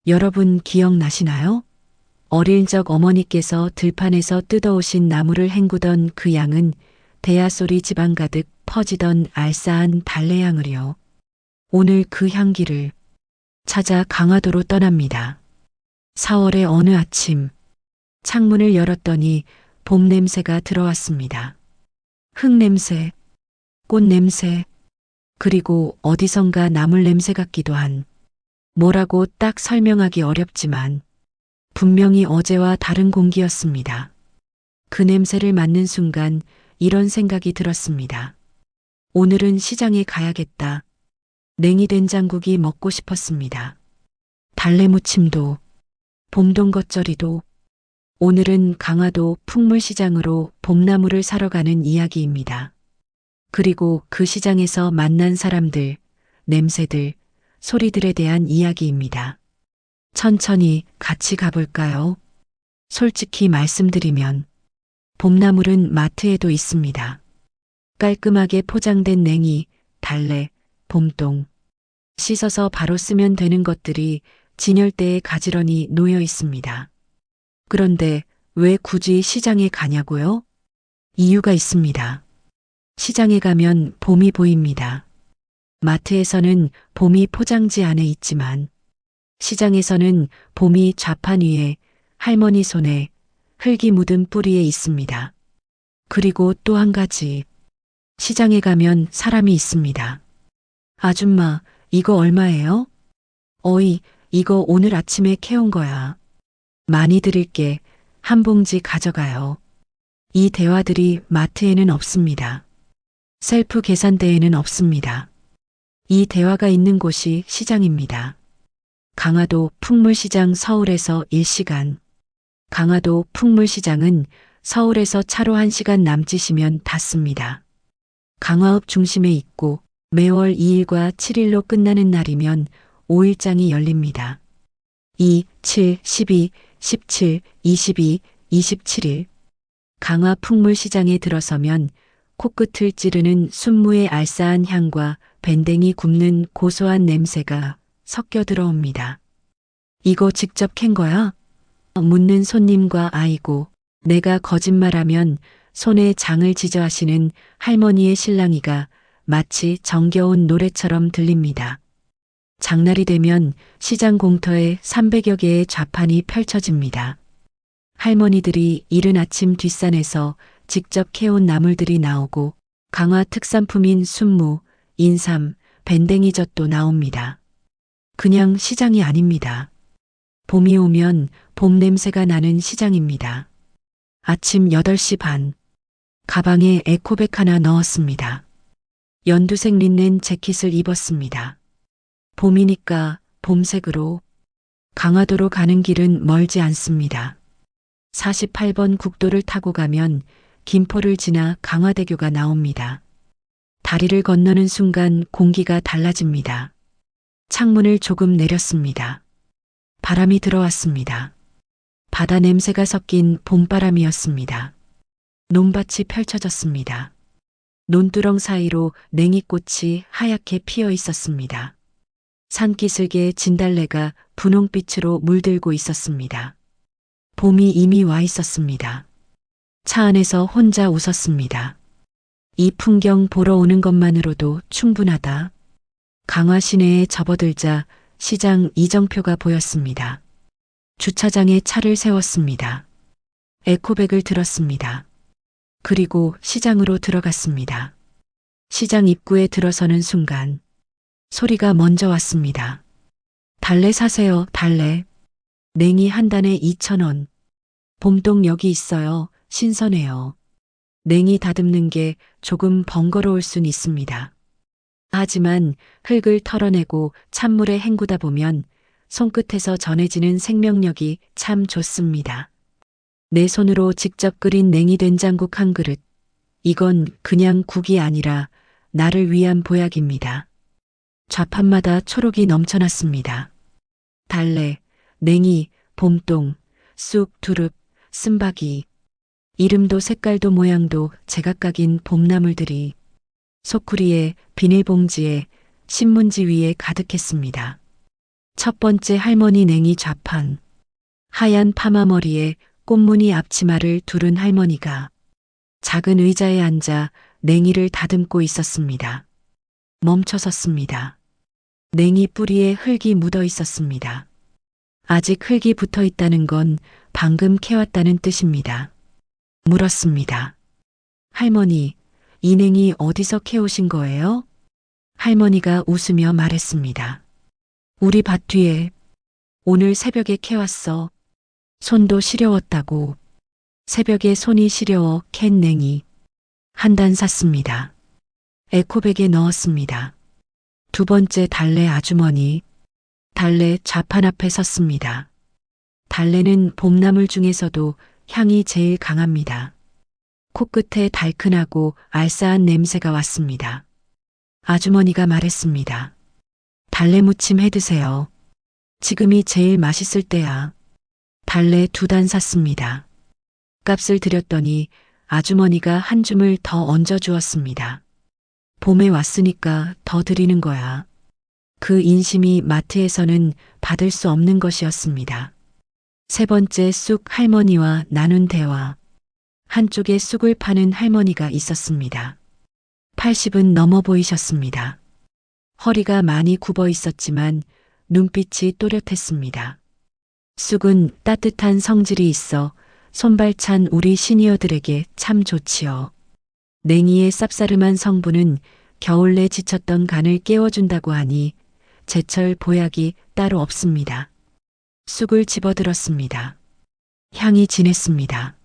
여러분 기억나시나요? 어릴 적 어머니께서 들판에서 뜯어오신 나무를 헹구던 그 향은 대야소리 집안 가득 퍼지던 알싸한 달래향을요. 오늘 그 향기를 찾아 강화도로 떠납니다. 4월의 어느 아침, 창문을 열었더니 봄 냄새가 들어왔습니다. 흙 냄새, 꽃 냄새, 그리고 어디선가 나물 냄새 같기도 한, 뭐라고 딱 설명하기 어렵지만 분명히 어제와 다른 공기였습니다. 그 냄새를 맡는 순간 이런 생각이 들었습니다. 오늘은 시장에 가야겠다. 냉이 된장국이 먹고 싶었습니다. 달래무침도, 봄동 겉절이도, 오늘은 강화도 풍물시장으로 봄나무를 사러 가는 이야기입니다. 그리고 그 시장에서 만난 사람들, 냄새들, 소리들에 대한 이야기입니다. 천천히 같이 가볼까요? 솔직히 말씀드리면 봄나물은 마트에도 있습니다. 깔끔하게 포장된 냉이, 달래, 봄동. 씻어서 바로 쓰면 되는 것들이 진열대에 가지런히 놓여 있습니다. 그런데 왜 굳이 시장에 가냐고요? 이유가 있습니다. 시장에 가면 봄이 보입니다. 마트에서는 봄이 포장지 안에 있지만 시장에서는 봄이 좌판 위에 할머니 손에 흙이 묻은 뿌리에 있습니다. 그리고 또 한 가지. 시장에 가면 사람이 있습니다. 아줌마, 이거 얼마예요? 어이, 이거 오늘 아침에 캐온 거야. 많이 드릴게. 한 봉지 가져가요. 이 대화들이 마트에는 없습니다. 셀프 계산대에는 없습니다. 이 대화가 있는 곳이 시장입니다. 강화도 풍물시장 서울에서 1시간. 강화도 풍물시장은 서울에서 차로 1시간 남짓이면 닿습니다. 강화읍 중심에 있고 매월 2일과 7일로 끝나는 날이면 5일장이 열립니다. 2, 7, 12, 17, 22, 27일. 강화 풍물시장에 들어서면 코끝을 찌르는 순무의 알싸한 향과 밴댕이 굽는 고소한 냄새가 섞여 들어옵니다. 이거 직접 캔 거야? 묻는 손님과 아이고, 내가 거짓말하면 손에 장을 지져 하시는 할머니의 실랑이가 마치 정겨운 노래처럼 들립니다. 장날이 되면 시장 공터에 300여 개의 좌판이 펼쳐집니다. 할머니들이 이른 아침 뒷산에서 직접 캐온 나물들이 나오고 강화 특산품인 순무, 인삼, 밴댕이젓도 나옵니다. 그냥 시장이 아닙니다. 봄이 오면 봄 냄새가 나는 시장입니다. 아침 8시 반. 가방에 에코백 하나 넣었습니다. 연두색 린넨 재킷을 입었습니다. 봄이니까 봄색으로. 강화도로 가는 길은 멀지 않습니다. 48번 국도를 타고 가면 김포를 지나 강화대교가 나옵니다. 다리를 건너는 순간 공기가 달라집니다. 창문을 조금 내렸습니다. 바람이 들어왔습니다. 바다 냄새가 섞인 봄바람이었습니다. 논밭이 펼쳐졌습니다. 논두렁 사이로 냉이꽃이 하얗게 피어 있었습니다. 산기슭에 진달래가 분홍빛으로 물들고 있었습니다. 봄이 이미 와 있었습니다. 차 안에서 혼자 웃었습니다. 이 풍경 보러 오는 것만으로도 충분하다. 강화 시내에 접어들자 시장 이정표가 보였습니다. 주차장에 차를 세웠습니다. 에코백을 들었습니다. 그리고 시장으로 들어갔습니다. 시장 입구에 들어서는 순간 소리가 먼저 왔습니다. 달래 사세요, 달래. 냉이 한 단에 2,000원. 봄동 여기 있어요. 신선해요. 냉이 다듬는 게 조금 번거로울 순 있습니다. 하지만 흙을 털어내고 찬물에 헹구다 보면 손끝에서 전해지는 생명력이 참 좋습니다. 내 손으로 직접 끓인 냉이 된장국 한 그릇. 이건 그냥 국이 아니라 나를 위한 보약입니다. 좌판마다 초록이 넘쳐났습니다. 달래, 냉이, 봄동, 쑥, 두릅, 쓴바귀. 이름도 색깔도 모양도 제각각인 봄나물들이 소쿠리에 비닐봉지에 신문지 위에 가득했습니다. 첫 번째 할머니 냉이 좌판. 하얀 파마머리에 꽃무늬 앞치마를 두른 할머니가 작은 의자에 앉아 냉이를 다듬고 있었습니다. 멈춰 섰습니다. 냉이 뿌리에 흙이 묻어 있었습니다. 아직 흙이 붙어 있다는 건 방금 캐왔다는 뜻입니다. 물었습니다. 할머니, 이 냉이 어디서 캐오신 거예요? 할머니가 웃으며 말했습니다. 우리 밭 뒤에 오늘 새벽에 캐왔어. 손도 시려웠다고. 새벽에 손이 시려워 캔 냉이. 한 단 샀습니다. 에코백에 넣었습니다. 두 번째 달래 아주머니. 달래 좌판 앞에 섰습니다. 달래는 봄나물 중에서도 향이 제일 강합니다. 코끝에 달큰하고 알싸한 냄새가 왔습니다. 아주머니가 말했습니다. 달래 무침 해 드세요. 지금이 제일 맛있을 때야. 달래 2단 샀습니다. 값을 드렸더니 아주머니가 한 줌을 더 얹어 주었습니다. 봄에 왔으니까 더 드리는 거야. 그 인심이 마트에서는 받을 수 없는 것이었습니다. 세 번째 쑥 할머니와 나눈 대화. 한쪽에 쑥을 파는 할머니가 있었습니다. 80은 넘어 보이셨습니다. 허리가 많이 굽어 있었지만 눈빛이 또렷했습니다. 쑥은 따뜻한 성질이 있어 손발찬 우리 시니어들에게 참 좋지요. 냉이의 쌉싸름한 성분은 겨울내 지쳤던 간을 깨워준다고 하니 제철 보약이 따로 없습니다. 쑥을 집어들었습니다. 향이 진했습니다.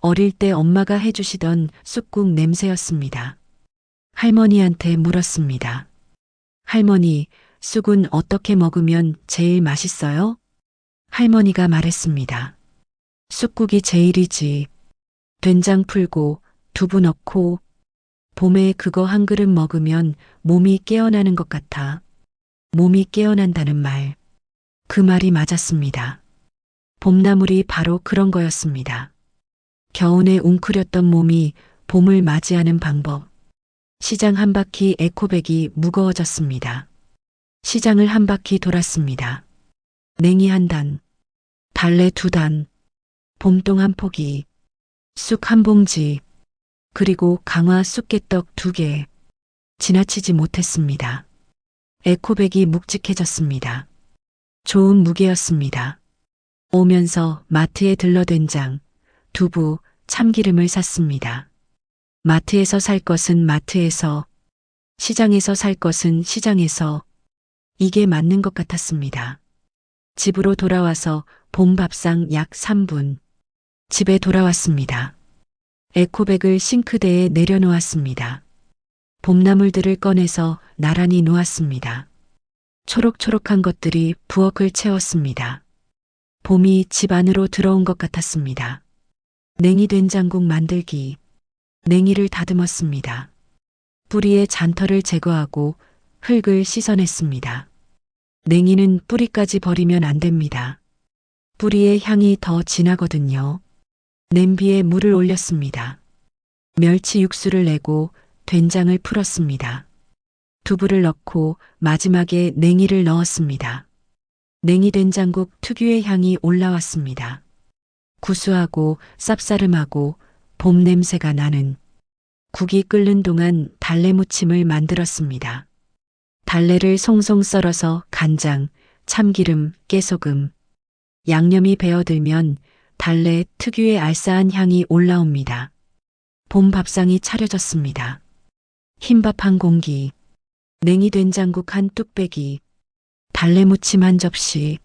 어릴 때 엄마가 해주시던 쑥국 냄새였습니다. 할머니한테 물었습니다. 할머니, 쑥은 어떻게 먹으면 제일 맛있어요? 할머니가 말했습니다. 쑥국이 제일이지. 된장 풀고 두부 넣고 봄에 그거 한 그릇 먹으면 몸이 깨어나는 것 같아. 몸이 깨어난다는 말. 그 말이 맞았습니다. 봄나물이 바로 그런 거였습니다. 겨우내 웅크렸던 몸이 봄을 맞이하는 방법. 시장 한 바퀴 에코백이 무거워졌습니다. 시장을 한 바퀴 돌았습니다. 냉이 한 단, 달래 2단, 봄동 한 포기, 쑥 한 봉지, 그리고 강화 쑥개떡 2개. 지나치지 못했습니다. 에코백이 묵직해졌습니다. 좋은 무게였습니다. 오면서 마트에 들러 된장, 두부, 참기름을 샀습니다. 마트에서 살 것은 마트에서, 시장에서 살 것은 시장에서. 이게 맞는 것 같았습니다. 집으로 돌아와서 봄 밥상 약 3분. 집에 돌아왔습니다. 에코백을 싱크대에 내려놓았습니다. 봄나물들을 꺼내서 나란히 놓았습니다. 초록초록한 것들이 부엌을 채웠습니다. 봄이 집 안으로 들어온 것 같았습니다. 냉이 된장국 만들기. 냉이를 다듬었습니다. 뿌리의 잔털을 제거하고 흙을 씻어냈습니다. 냉이는 뿌리까지 버리면 안 됩니다. 뿌리의 향이 더 진하거든요. 냄비에 물을 올렸습니다. 멸치 육수를 내고 된장을 풀었습니다. 두부를 넣고 마지막에 냉이를 넣었습니다. 냉이 된장국 특유의 향이 올라왔습니다. 구수하고 쌉싸름하고 봄 냄새가 나는. 국이 끓는 동안 달래 무침을 만들었습니다. 달래를 송송 썰어서 간장, 참기름, 깨소금, 양념이 배어들면 달래 특유의 알싸한 향이 올라옵니다. 봄 밥상이 차려졌습니다. 흰밥 한 공기, 냉이 된장국 한 뚝배기, 달래 무침 한 접시,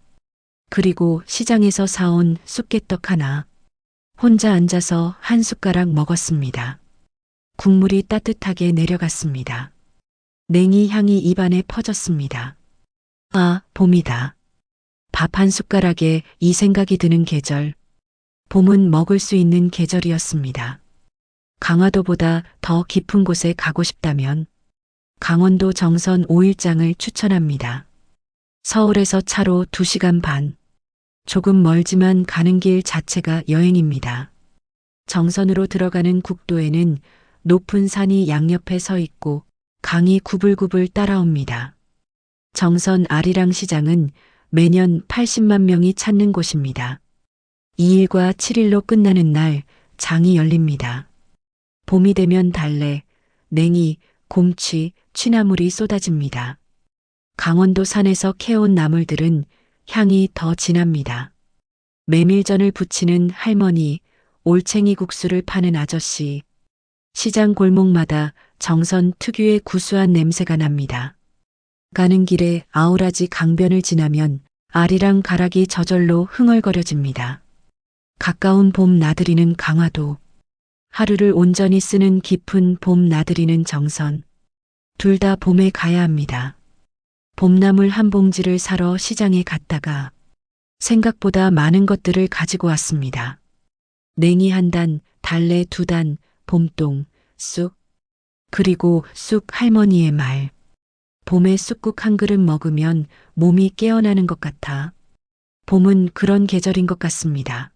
그리고 시장에서 사온 쑥개떡 하나. 혼자 앉아서 한 숟가락 먹었습니다. 국물이 따뜻하게 내려갔습니다. 냉이 향이 입안에 퍼졌습니다. 아, 봄이다. 밥 한 숟가락에 이 생각이 드는 계절. 봄은 먹을 수 있는 계절이었습니다. 강화도보다 더 깊은 곳에 가고 싶다면 강원도 정선 5일장을 추천합니다. 서울에서 차로 2시간 반. 조금 멀지만 가는 길 자체가 여행입니다. 정선으로 들어가는 국도에는 높은 산이 양옆에 서 있고 강이 구불구불 따라옵니다. 정선 아리랑 시장은 매년 80만 명이 찾는 곳입니다. 2일과 7일로 끝나는 날 장이 열립니다. 봄이 되면 달래, 냉이, 곰취, 취나물이 쏟아집니다. 강원도 산에서 캐온 나물들은 향이 더 진합니다. 메밀전을 부치는 할머니, 올챙이 국수를 파는 아저씨, 시장 골목마다 정선 특유의 구수한 냄새가 납니다. 가는 길에 아우라지 강변을 지나면 아리랑 가락이 저절로 흥얼거려집니다. 가까운 봄 나들이는 강화도, 하루를 온전히 쓰는 깊은 봄 나들이는 정선, 둘 다 봄에 가야 합니다. 봄나물 한 봉지를 사러 시장에 갔다가 생각보다 많은 것들을 가지고 왔습니다. 냉이 한 단, 달래 두 단, 봄동, 쑥, 그리고 쑥 할머니의 말. 봄에 쑥국 한 그릇 먹으면 몸이 깨어나는 것 같아. 봄은 그런 계절인 것 같습니다.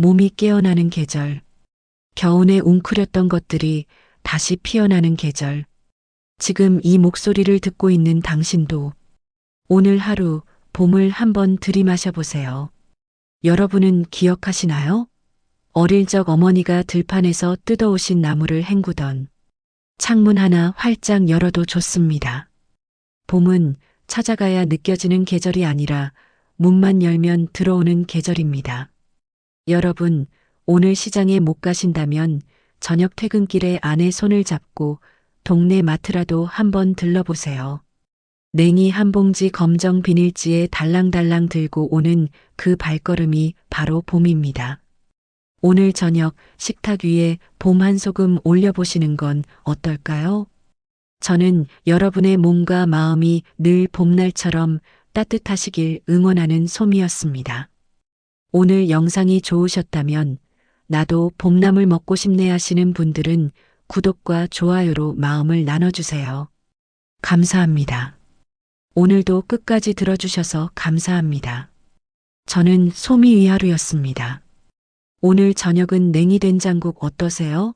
몸이 깨어나는 계절. 겨우내 웅크렸던 것들이 다시 피어나는 계절. 지금 이 목소리를 듣고 있는 당신도 오늘 하루 봄을 한번 들이마셔 보세요. 여러분은 기억하시나요? 어릴 적 어머니가 들판에서 뜯어오신 나무를 헹구던 창문 하나 활짝 열어도 좋습니다. 봄은 찾아가야 느껴지는 계절이 아니라 문만 열면 들어오는 계절입니다. 여러분, 오늘 시장에 못 가신다면 저녁 퇴근길에 아내 손을 잡고 동네 마트라도 한번 들러보세요. 냉이 한 봉지 검정 비닐지에 달랑달랑 들고 오는 그 발걸음이 바로 봄입니다. 오늘 저녁 식탁 위에 봄 한 소금 올려보시는 건 어떨까요? 저는 여러분의 몸과 마음이 늘 봄날처럼 따뜻하시길 응원하는 솜이었습니다. 오늘 영상이 좋으셨다면 나도 봄나물 먹고 싶네 하시는 분들은 구독과 좋아요로 마음을 나눠주세요. 감사합니다. 오늘도 끝까지 들어주셔서 감사합니다. 저는 솜이 위하루였습니다. 오늘 저녁은 냉이 된장국 어떠세요?